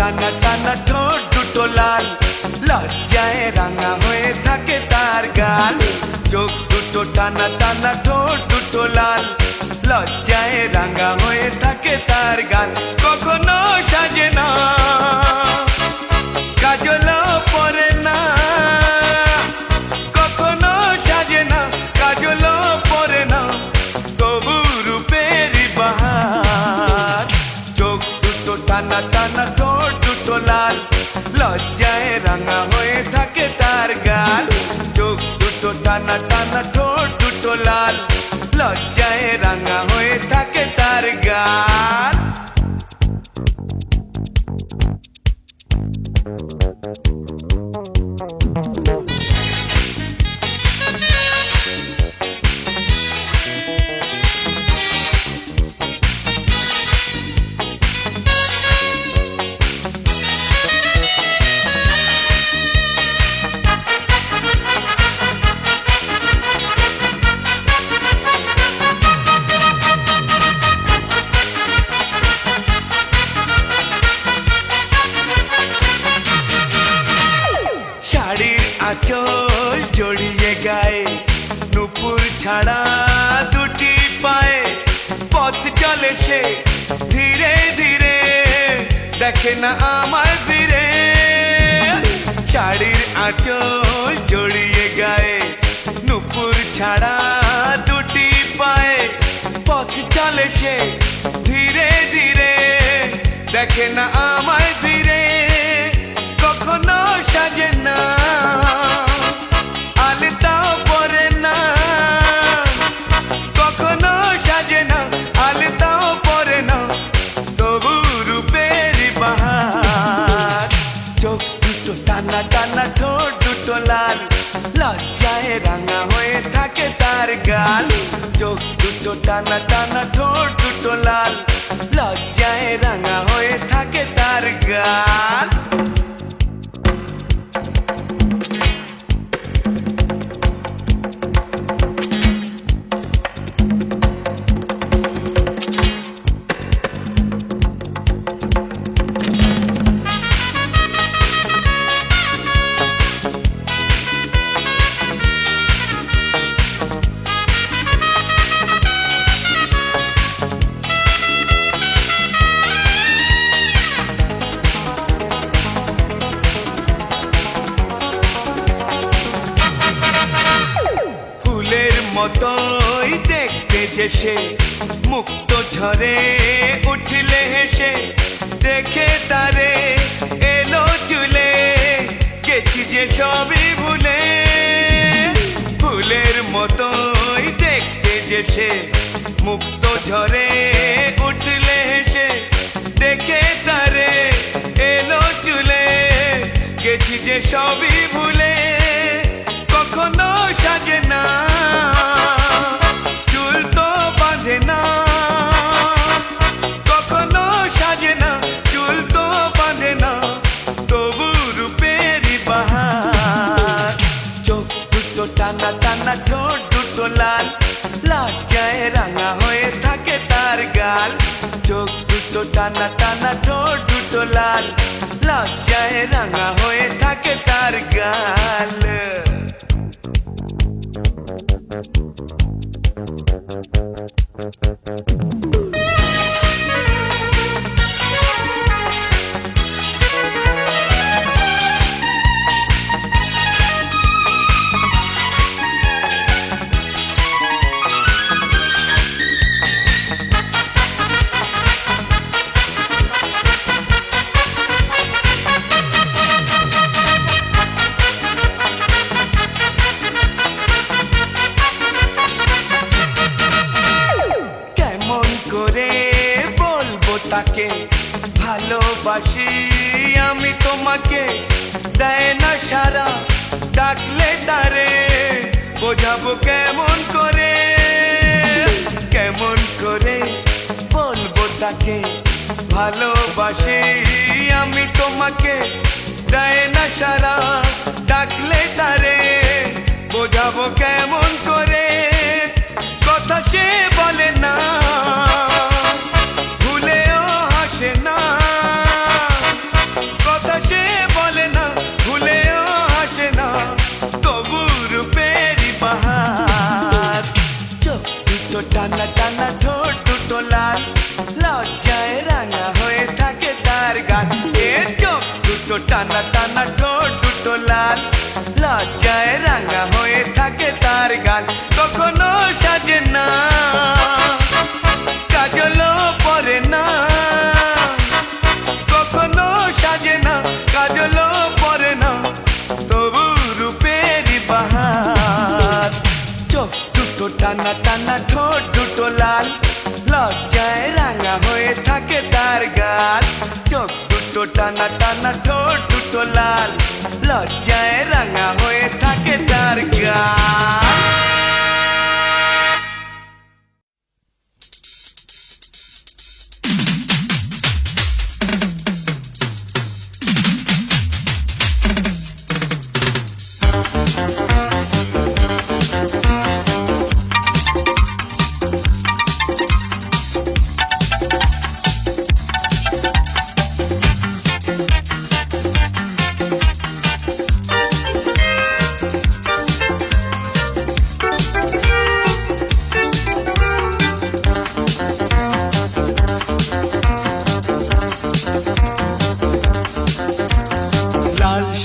টানা টানা ঠোঁট দুটো লাল, লজ্জায় রাঙা হয়ে থাকে তার গাল। চোখ দুটো টানা টানা ঠোঁট দুটো লাল, লজ্জায় রাঙা হয়ে থাকে তার গাল। কখনো সাজে না, কাজলও পরে না, কখনো সাজে না, কাজলও পরে না, তবু রূপের বাহার। চোখ দুটো টানা টানা ঠোঁট দুটো লাল, লজ্জায় রাঙা হয়ে থাকে তার গাল। চোখ দুটো টানা টানা ঠোঁট দুটো লাল, লজ্জায় রাঙা হয়ে থাকে তার গাল। শাড়ির আঁচল জড়িয়ে গায়ে, নুপুর ছাড়া দুটি পায়ে, পথ চলে সে ধীরে ধীরে, দেখে না আমার ফিরে। শাড়ির আঁচল জড়িয়ে গায়ে, নুপুর ছাড়া দুটি পায়ে, পথ চলে সে ধীরে ধীরে, দেখে না আমায় ফিরে। কখনো সাজে না, আলতাও পরে না, কখনো সাজে না, আলতাও পরে না, তবু রূপের বাহার। চোখ দুটো টানা টানা ঠোঁট দুটো লাল, লজ্জায় রাঙা হয়ে থাকে তার গাল। চোখ দুটো টানা টানা ঠোঁট দুটো লাল, লজ্জায় রাঙা হয়ে থাকে তার গাল। মতোই দেখতে যে সে, মুক্ত ঝরে উঠলে হেসে, দেখে তারে এলো চুলে, গেছি যে সবই ভুলে। ফুলের মতোই দেখতে যে সে, মুক্ত ঝরে উঠলে হেসে, দেখে তারে এলো চুলে, গেছি যে সবই ভুলে। কখনো সাজে না, চুল তো বাঁধে না, কখনো সাজে না, চুল তো বাঁধে না, তবু রূপের বাহার। চোখ দুটো টানা টানা ঠোঁট দুটো লাল, লজ্জায় রাঙা হয়ে থাকে তার গাল। চোখ দুটো টানা টানা ঠোঁট দুটো লাল, লজ্জায় রাঙা হয়ে থাকে তার গাল। তাকে ভালোবাসি আমি তোমাকে, দেয় না সারা, ডাকলে তারে বোঝাবো কেমন করে, কেমন করে বলবো তাকে ভালোবাসি আমি তোমাকে, দেয় না সারা, ডাকলে তারে বোঝাবো কেমন করে। কথা সে বলে না, ভুলেও হাসে না, টানা টানা ঠোঁট দুটো লাল, লজ্জায় রাঙা হয়ে থাকে তার গাল। কখনো সাজে না, কাজলও পরে না, কখনো সাজে না, কাজলও পরে না, তবু রূপেরই বাহার। চোখ দুটো টানা টানা ঠোঁট দুটো লাল, লজ্জায় রাঙা হয়ে থাকে তার গাল। চোখ দুটো টানা টানা ঠোঁট দুটো লাল, লজ্জায় রাঙা হয়ে থাকে তার গাল।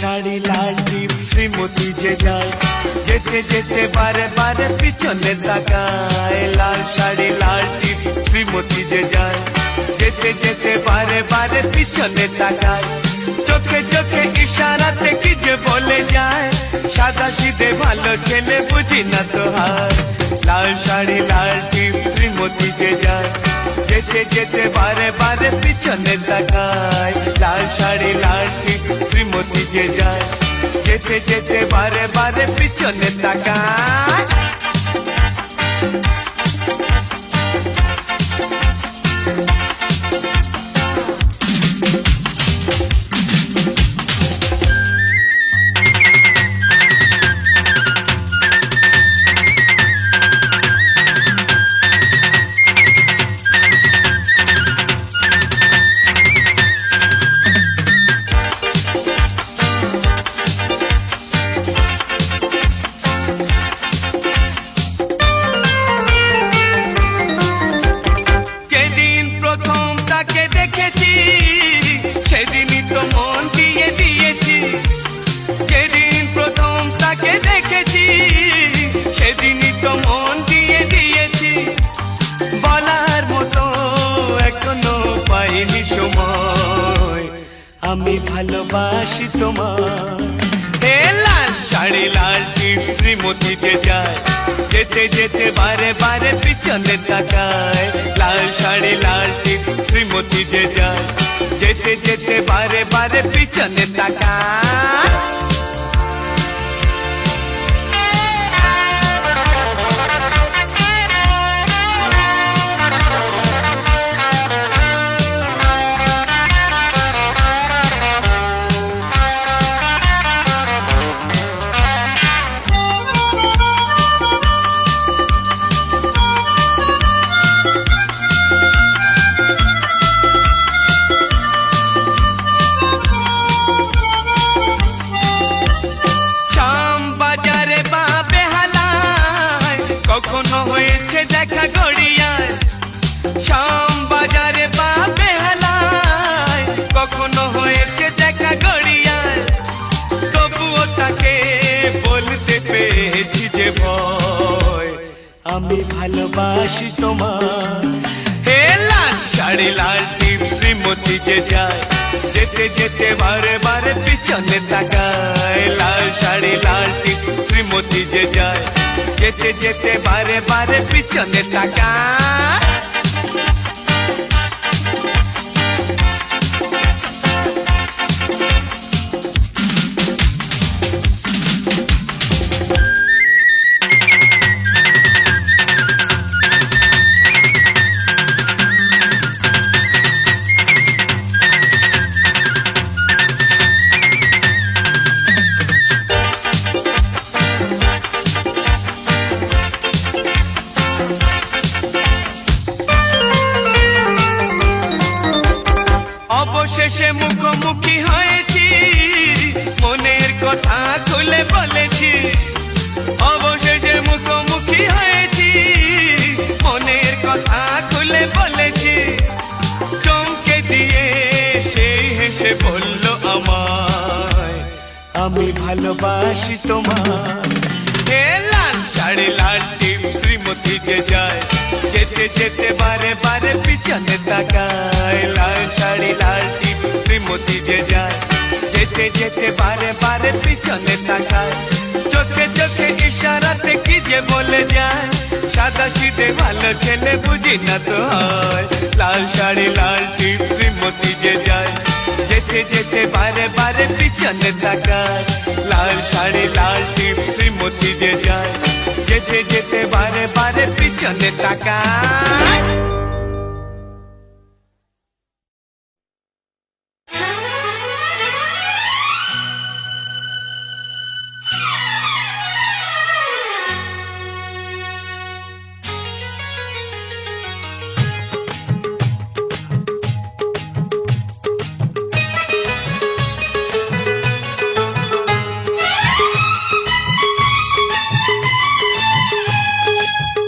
শাড়ি লাল টিপ শ্রীমতী যে যায়, যেতে যেতে বারে বারে পিছনে তাকায়। লাল শাড়ি লাল টিপ শ্রীমতী যে যায়, যেতে যেতে বারে বারে পিছনে তাকায়। চোখে চোখে ইশারাতে কি যে বলে যায়, সাদা সিধে ভালো ছেলে বুঝি না তো হার। লাল শাড়ি লাল টিপ শ্রীমতী যে যায়, যেতে যেতে বারে বারে পিছনে তাকায়। লাল শাড়ি লাল টিপ শ্রীমতী যে যায়, যেতে যেতে বারে বারে পিছনে তাকায়। সেদিনই তো মন দিয়ে দিয়েছি, যেদিন প্রথম তাকে দেখেছি, সেদিনই তো মন দিয়ে দিয়েছি। বলার মতো এখনো পাইনি সময়, আমি ভালোবাসি তোমার। হে লাল শাড়ি লাল টিপ শ্রীমতী যে যায়, যেতে যেতে বারে বারে পিছনে তাকায়। লাল শাড়ি লাল টিপ শ্রীমতী যে যায়, যেতে যেতে বারে বারে পিছনে তাকায়। কখনো হয়েছে দেখা গড়িয়ায়, শাম বাজারে বা বেহালায়, কখনো হয়েছে দেখা গড়িয়ায়, তবুও তাকে বলতে পেরেছি যে ভয়, আমি ভালোবাসি তোমার। হে লাল শাড়ি লাল টিপ শ্রীমতী যে যায়, যেতে যেতে বারে বারে পিছনে তাকায়। লাল শাড়ি লাল টিপ শ্রীমতী যে যায়, যেতে যেতে বারে বারে পিছনে তাকায়। অবশেষে মুখোমুখি হয়েছি, মনের কথা খুলে বলেছি। অবশেষে মুখোমুখি হয়েছি, মনের কথা খুলে বলেছি। চমকে দিয়ে সেই হেসে বলল আমার, আমি ভালোবাসি তোমার। এ লাল শাড়ি লাল টিপ শ্রীমতী যে যায়, যেতে যেতে বারে বারে পিছনে তাকায়। লাল শাড়ি লাল টিপ শ্রীমতী যে যায়, যেতে যেতে বারে বারে পিছনে তাকায়। চোখে চোখে ইশারাতে কি যে বলে যায়, সাদা সিধে ভালো ছেলে বুঝি না তো হয়। লাল শাড়ি লাল টিপ শ্রীমতী যে যায়, যেতে যেতে বারে বারে পিছনে তাকায়। লাল শাড়ি লাল টিপ শ্রীমতী যে যায়, যেতে যেতে বারে বারে পিছনে তাকায়।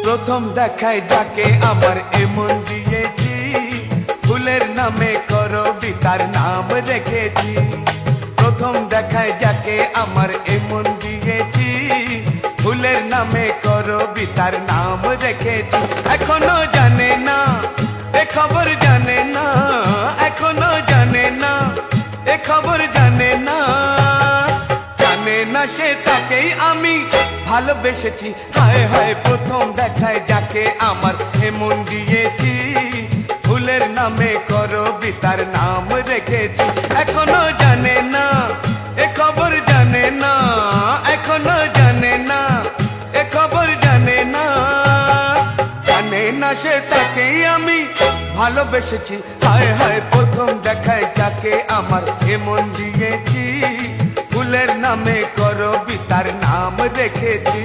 প্রথম দেখায় যাকে আমার এমন দিয়েছি, ফুলের নামে করবি তার নাম রেখেছি। প্রথম দেখায় যাকে আমার এমন দিয়েছি, ফুলের নামে করবি তার নাম রেখেছি। এখনো জানে না এ খবর জানে না, এখনো জানে না এ খবর জানে না, জানে না সে তাকেই আমি ভালোবেসেছি। হায় হায় প্রথম দেখায় যাকে আমার এমন দিয়েছি, ফুলের নামে করবি তার নাম রেখেছি। এখনো জানে না এ খবর জানে না, এখনো জানে না এ খবর জানে না, জানে না সে তাকেই আমি ভালোবেসেছি। হায় হায় প্রথম দেখায় যাকে আমার এমন দিয়েছি, ফুলের নামে করবি তার নাম রেখেছি।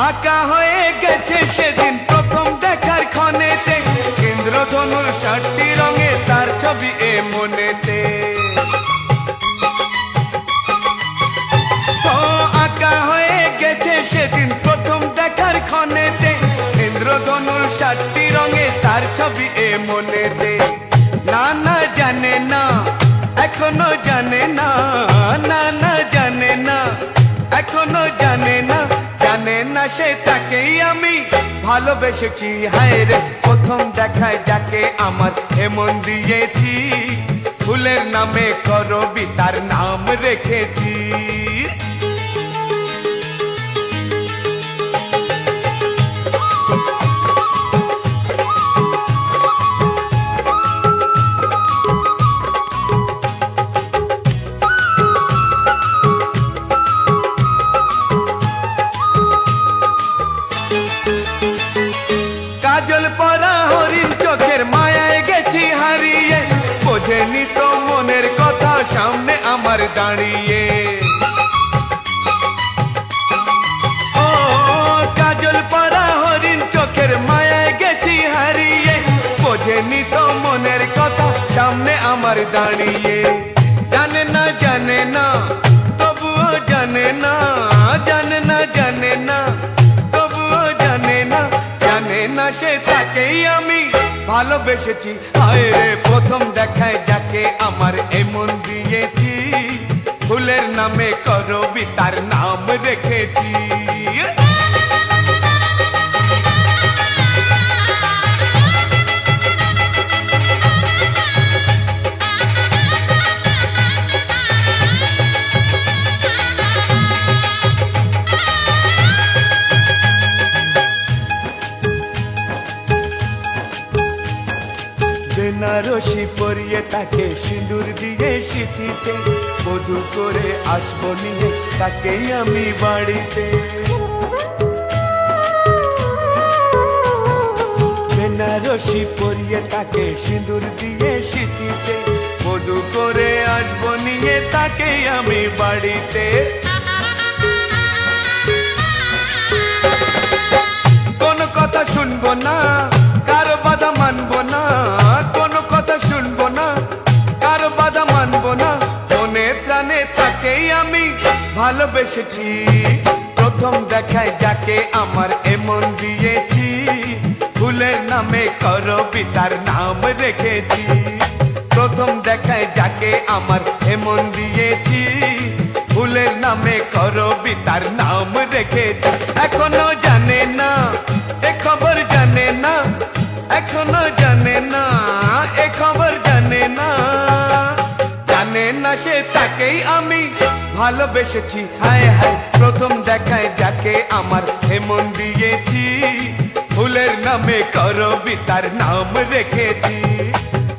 আঁকা হয়ে গেছে সেদিন প্রথম দেখার ক্ষণেতে, ইন্দ্রধনুর ৬০টি রঙে তার ছবি এ মনেতে। ও আঁকা হয়ে গেছে সেদিন প্রথম দেখার ক্ষণেতে, ইন্দ্রধনুর ৬০টি রঙে তার ছবি এ মনেতে। না না জানে না এখনো জানে না, না না জানে না এখনো জানে না, জানে না সে তাকেই আমি ভালোবেসেছি। হায় রে প্রথম দেখায় যাকে আমার এমন দিয়েছি, ফুলের নামে করবি তার নাম রেখেছি। কাজল পরা হরিণ চোখের মায়ায় গেছি হারিয়ে, বোঝেনি তো মনের কথা সামনে আমার দাঁড়িয়ে। ও কাজল পরা হরিণ চোখের মায়ায় গেছি হারিয়ে, বোঝেনি তো মনের কথা সামনে আমার দাঁড়িয়ে। জানে না জানে না তবুও জানে না, জানে না জানে না তবুও জানে না, জানে না সে তাকেই আমি ভালোবেসেছি। হায় রে প্রথম দেখায় যাকে আমার এমন দিয়েছি, ফুলের নামে করবি তার নাম রেখেছি। বেনারসি পরিয়ে তাকে সিঁদুর দিয়ে সিঁথিতে, বধূ করে আসবো নিয়ে তাকেই আমি বাড়িতে। বেনারসি পরিয়ে তাকে সিঁদুর দিয়ে সিঁথিতে, বধূ করে আসবো নিয়ে তাকেই আমি বাড়িতে। মানবো না, কারো বাধা মানবো না, কোনো কথা শুনবো না, কারো বাধা মানবো না। মনে প্রাণে তাকেই আমি ভালোবেসেছি, প্রথম দেখায় যাকে আমার এমন দিয়েছি, ফুলের নামে কবিতার নাম রেখেছি। প্রথম দেখায় যাকে আমার এমন দিয়েছি, ফুলের নামে কবিতার নাম রেখেছি। এখনো জানে না এ খবর, জানে না এখনো জানে না এ খবর, জানে না, জানে না সে তাকেই আমি ভালোবেসেছি। হায় হায়, প্রথম দেখায় যাকে আমার এমন দিয়েছি, ফুলের নামে কবিতার নাম রেখেছি।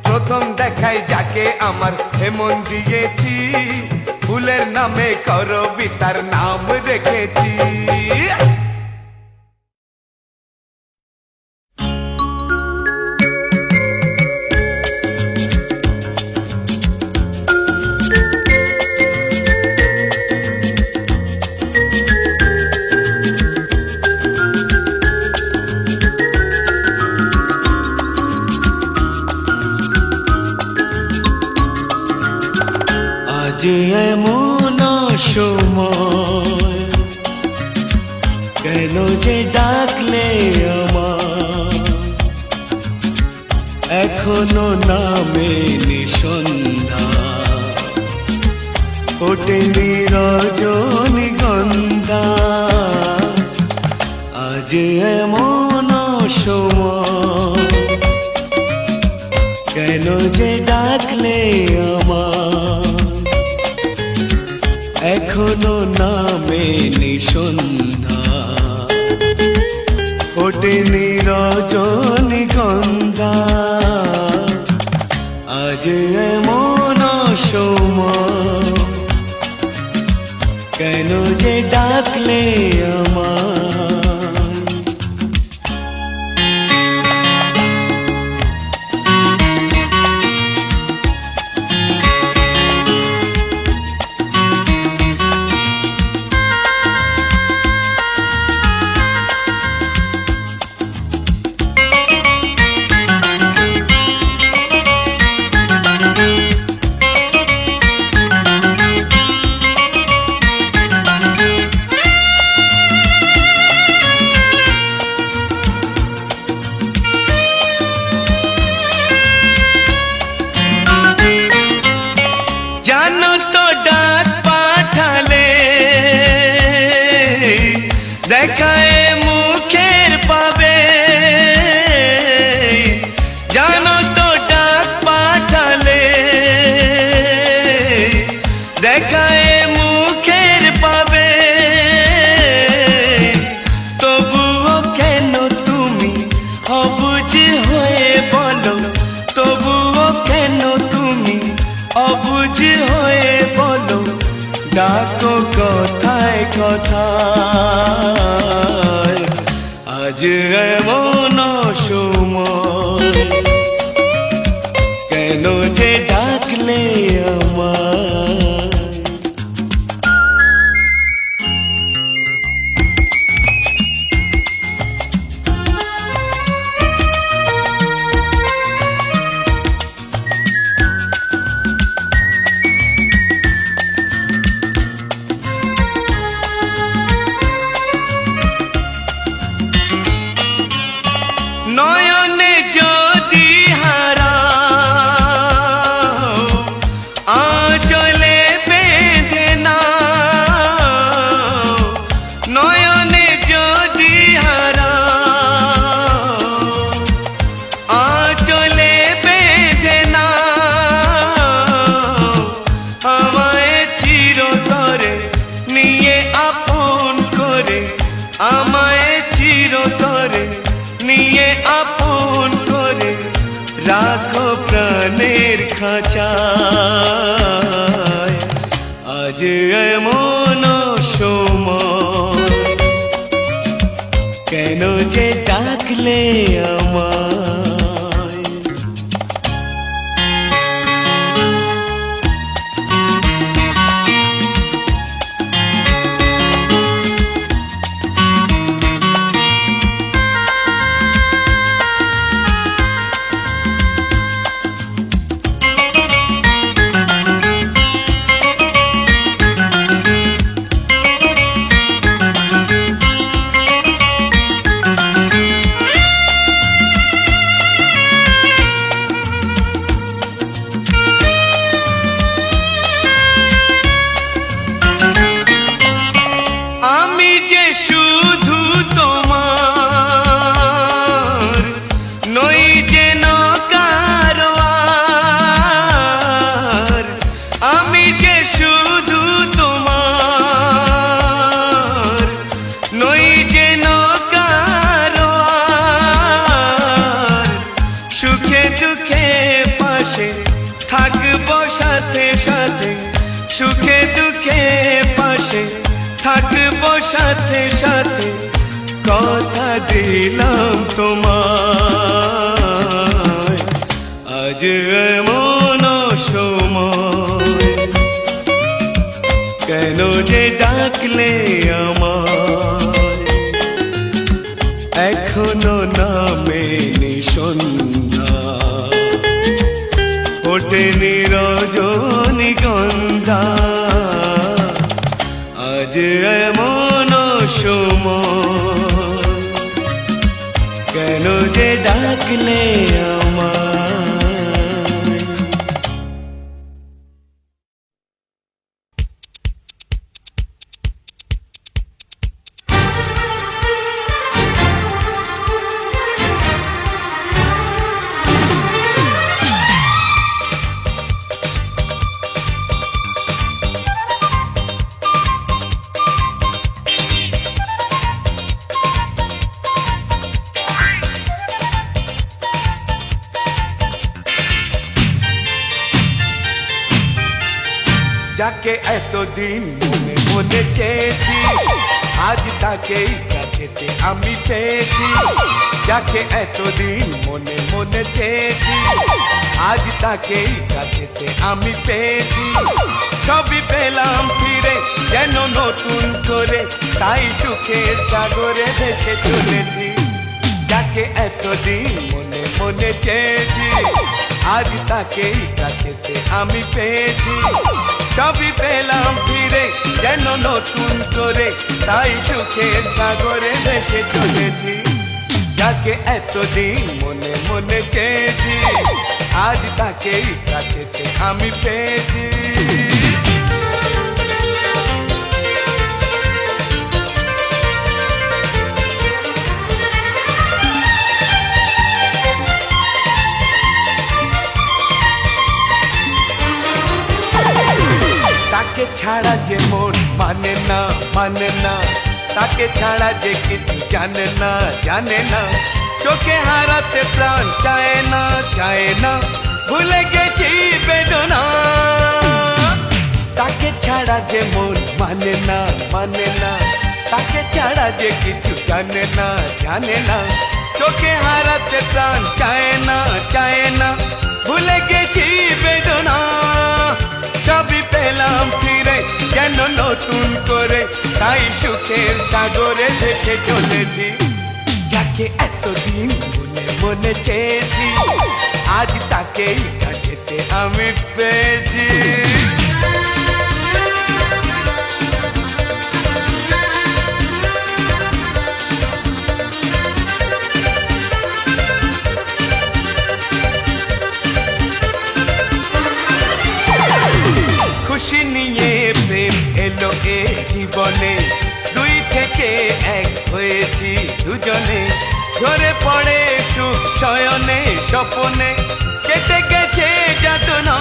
প্রথম দেখায় যাকে আমার এমন দিয়েছি, ফুলের নামে কবিতার নাম রেখেছি। আজ এমন সময়, কেন যে ডাকলে আমার, এখনো নামেনি সন্ধ্যা, ওঠেনি রজনীগন্ধা। আজ এমন সময়, কেন যে ডাকলে আমার, এখনো নামেনি সন্ধ্যা, ওঠেনি রজনীগন্ধা। আজ এমন সময়, কেন যে ডাকলে আমার। দেখায় মুখের পাবে, জানো তো ডাক পাঠালে, দেখায় মুখের পাবে। তবুও কেন তুমি অবুঝ হয়ে বলো, তবুও কেন তুমি অবুঝ হয়ে বলো, ডাকো কথায় কথায়। আজ এমন সময়, কেন যে ডাকলে আমায়। নয়নে যদি হারাও, আঁচলে বেঁধে নাও। নয়নে যদি হারাও, আঁচলে বেঁধে নাও। আমায় চিরতরে নিয়ে আপন করে, আমায় চিরতরে নিয়ে আপন করে, রাখো প্রাণের খাঁচায়। আজ এমন সময়, কেন যে ডাকলে আমায়। সাথে সাথে কথা দিলাম তোমায়, আজ এমন সময় কেন যে ডাকলে আমায়, এখনো নামেনি সন্ধ্যা, ওঠেনি রজনীগন্ধা, আজ এমন সময় কেন যে ডাকলে আমায়। যাকে এতদিন মনে মনে চেয়েছি, আজ তাকেই কাছেতে আমি পেয়েছি। যাকে এতদিন মনে মনে চেয়েছি, আজ তাকেই কাছেতে আমি পেয়েছি। সবই পেলাম ফিরে যেন নতুন করে, তাই সুখের সাগরে ভেসে চলেছি। যাকে এতদিন মনে মনে চেয়েছি, আজ তাকেই কাছেতে আমি পেয়েছি। সবই পেলাম ফিরে যেন নতুন করে, তাই সুখের সাগরে ভেসে চলেছি। যাকে এতদিন মনে মনে চেয়েছি, আজ তাকেই কাছেতে আমি পেয়েছি। তাকে ছাড়া যে মন মানে না মানে না, তাকে ছাড়া যে কিছু জানে না জানে না। চোখে হারাতে প্রাণ চায় না চায় না, ভুলে গেছি বেদনা। তাকে ছাড়া যে মন মানে না মানে না, তাকে ছাড়া যে কিছু জানে না জানে না। চোখে হারাতে প্রাণ চায় না চায় না, ভুলে গেছি বেদনা। সবই পেলাম ফিরে যেন নতুন করে, তাই সুখের সাগরে ভেসে চলেছি। যাকে এতদিন মনে মনে চেয়েছি, আজ তাকেই কাছেতে আমি পেয়েছি। খুশি নিয়ে প্রেম এলো এ জীবনে, দুই থেকে এক হয়েছি দুজনে। ঝরে পড়ে সুখ শয়নে স্বপনে, কেটে গেছে যাতনা।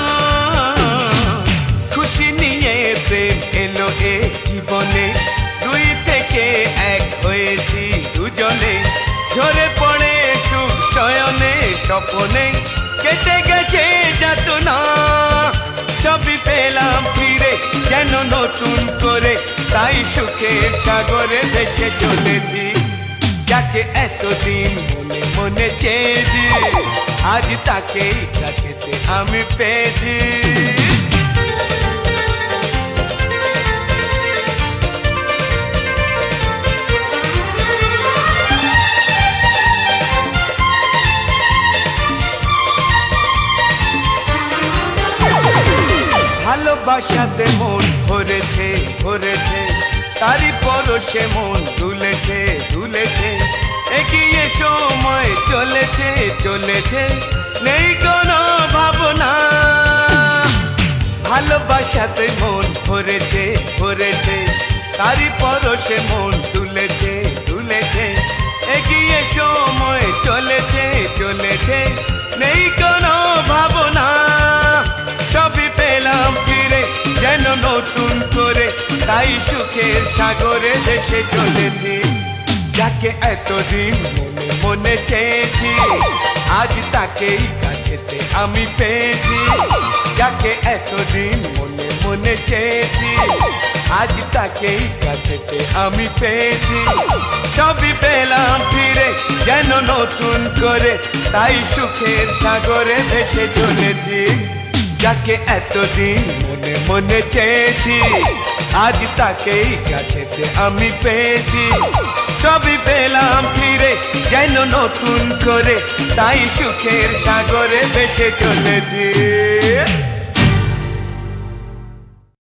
খুশি নিয়ে প্রেম এলো এ জীবনে, দুই থেকে এক হয়েছি দুজনে। ঝরে পড়ে সুখ শয়নে স্বপনে, কেটে গেছে যাতনা। সবই পেলাম ফিরে যেন নতুন করে, তাই সুখের সাগরে ভেসে চলেছি। যাকে এতদিন মনে মনে চেয়েছি, আজ তাকেই কাছেতে আমি পেয়েছি। ভালোবাসাতে মন ভরেছে ভরেছে, তারই পরশে মন দুলেছে দুলেছে। এগিয়ে সময় চলেছে চলেছে, নেই কোনো ভাবনা। ভালোবাসাতে মন ভরেছে ভরেছে, তারই পরশে মন দুলেছে দুলেছে। এগিয়ে সময় চলেছে চলেছে, নেই কোনো ভাবনা। সবই পেলাম ফিরে যেন নতুন করে, তাই সুখের সাগরে ভেসে চলেছি। যাকে এতদিন মনে মনে চেয়েছি, আজ তাকেই কাছেতে আমি পেয়েছি। যাকে এতদিন মনে মনে চেয়েছি, আজ তাকেই কাছেতে আমি পেয়েছি, সবই পেলাম ফিরে যেন নতুন করে, তাই সুখের সাগরে ভেসে চলেছি। যাকে এতদিন মনে মনে চেয়েছি, আজ তাকেই কাছেতে আমি পেয়েছি, সবই পেলাম ফিরে যেন নতুন করে, তাই সুখের সাগরে ভেসে চলেছি।